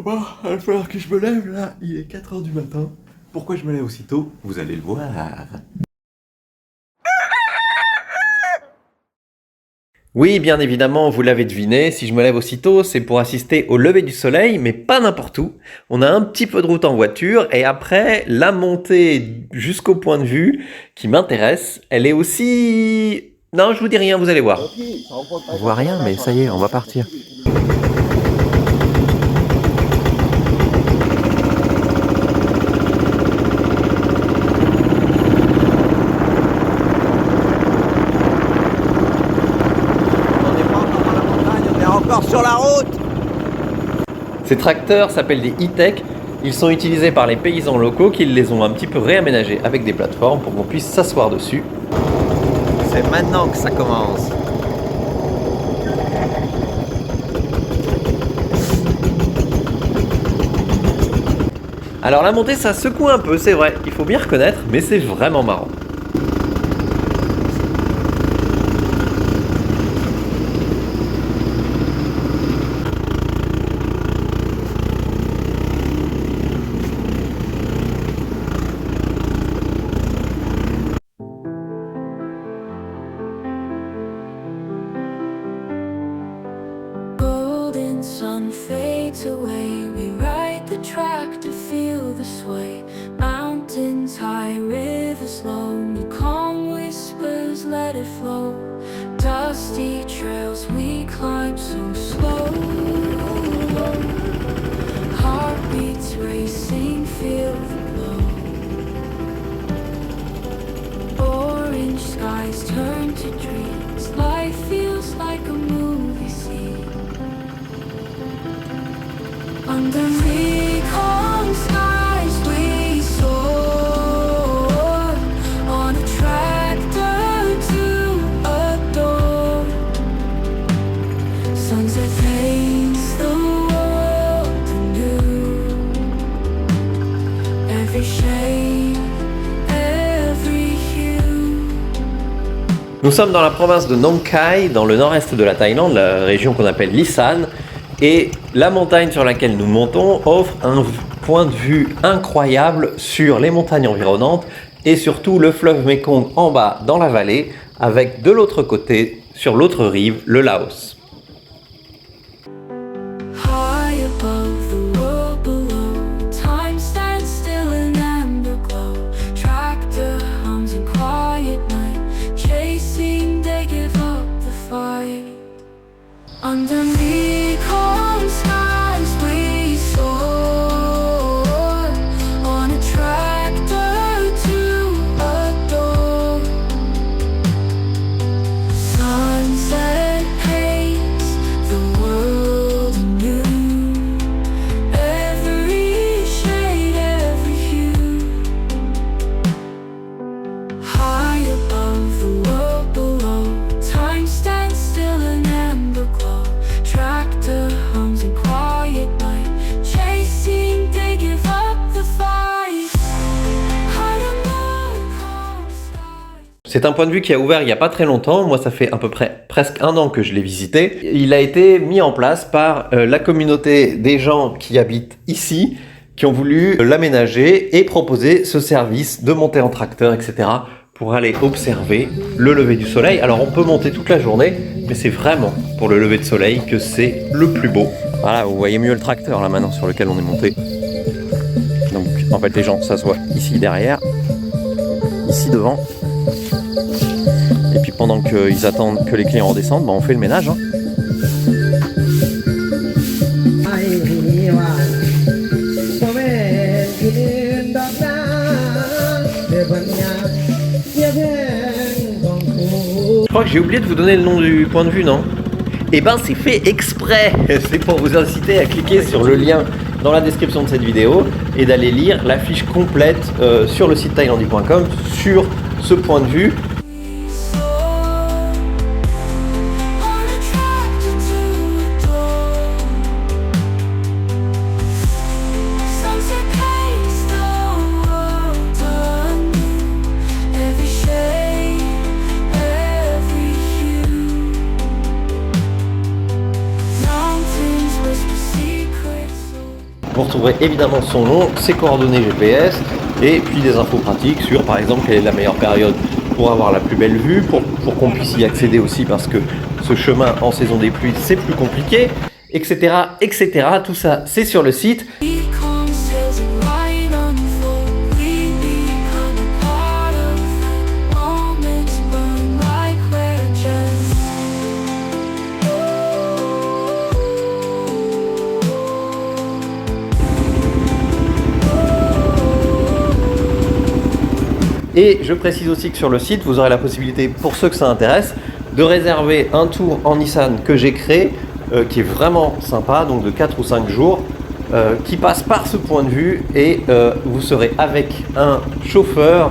Bah, il va falloir que je me lève là, il est 4 heures du matin. Pourquoi je me lève aussitôt? Vous allez le voir. Oui, bien évidemment, vous l'avez deviné, si je me lève aussitôt, c'est pour assister au lever du soleil, mais pas n'importe où. On a un petit peu de route en voiture, et après, la montée jusqu'au point de vue qui m'intéresse, elle est aussi... Non, je vous dis rien, vous allez voir. On voit rien, mais ça y est, on va partir. Encore sur la route. Ces tracteurs s'appellent des e-tech. Ils sont utilisés par les paysans locaux qui les ont un petit peu réaménagés avec des plateformes pour qu'on puisse s'asseoir dessus. C'est maintenant que ça commence. Alors la montée, ça secoue un peu, c'est vrai, il faut bien reconnaître, mais c'est vraiment marrant. Sun fades away, we ride the track to feel the sway. Mountains high, rivers low, new calm whispers, let it flow. Dusty trails we climb so slow. Heartbeats racing, feel the glow. Orange skies turn to dreams, life feels like a movie scene. Underneath calm skies we soar, on a tractor to adore. Sunset paints the world anew. Every shade, every hue. Nous sommes dans la province de Nong Khai, dans le nord-est de la Thaïlande, la région qu'on appelle l'Isan. Et la montagne sur laquelle nous montons offre un point de vue incroyable sur les montagnes environnantes et surtout le fleuve Mekong en bas dans la vallée, avec de l'autre côté, sur l'autre rive, le Laos. High above the world below, time stands still in amber glow. Tractor hums in quiet night, chasing they give up the fight. Underneath calm skies we soar, on a tractor to adore. Sunset paints the world anew. Every shade, every hue. High above the world below, time stands still in amber glow. Tractor hums in quiet night, chasing they give up the fight. High above calm skies. C'est un point de vue qui a ouvert il n'y a pas très longtemps. Moi, ça fait à peu près presque un an que je l'ai visité. Il a été mis en place par la communauté des gens qui habitent ici, qui ont voulu l'aménager et proposer ce service de monter en tracteur, etc., pour aller observer le lever du soleil. Alors on peut monter toute la journée, mais c'est vraiment pour le lever de soleil que c'est le plus beau. Voilà, vous voyez mieux le tracteur là maintenant sur lequel on est monté. Donc en fait les gens s'assoient ici derrière, ici devant. Et puis pendant qu'ils attendent que les clients redescendent, on fait le ménage. Hein. Je crois que j'ai oublié de vous donner le nom du point de vue, non? Eh ben c'est fait exprès. C'est pour vous inciter à cliquer sur le lien dans la description de cette vidéo et d'aller lire la fiche complète sur le site thailandi.com sur ce point de vue. Vous retrouverez évidemment son nom, ses coordonnées GPS et puis des infos pratiques sur par exemple quelle est la meilleure période pour avoir la plus belle vue, pour qu'on puisse y accéder aussi parce que ce chemin en saison des pluies c'est plus compliqué, etc. etc. Tout ça c'est sur le site. Et je précise aussi que sur le site, vous aurez la possibilité, pour ceux que ça intéresse, de réserver un tour en Nissan que j'ai créé, qui est vraiment sympa, donc de 4 ou 5 jours, qui passe par ce point de vue et vous serez avec un chauffeur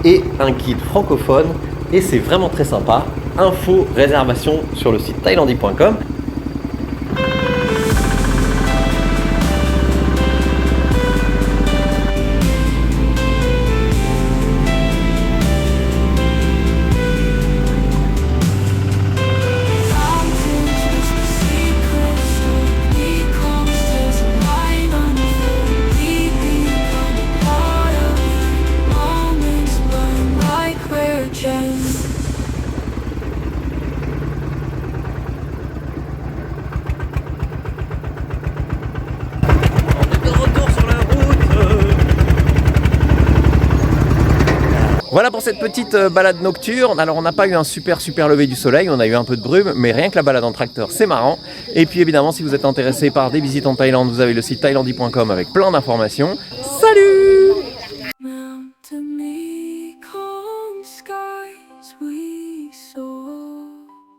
et un guide francophone et c'est vraiment très sympa. Info, réservation sur le site thailandi.com. Voilà pour cette petite balade nocturne. Alors on n'a pas eu un super lever du soleil, on a eu un peu de brume, mais rien que la balade en tracteur c'est marrant. Et puis évidemment si vous êtes intéressé par des visites en Thaïlande, vous avez le site thailandi.com avec plein d'informations. Salut!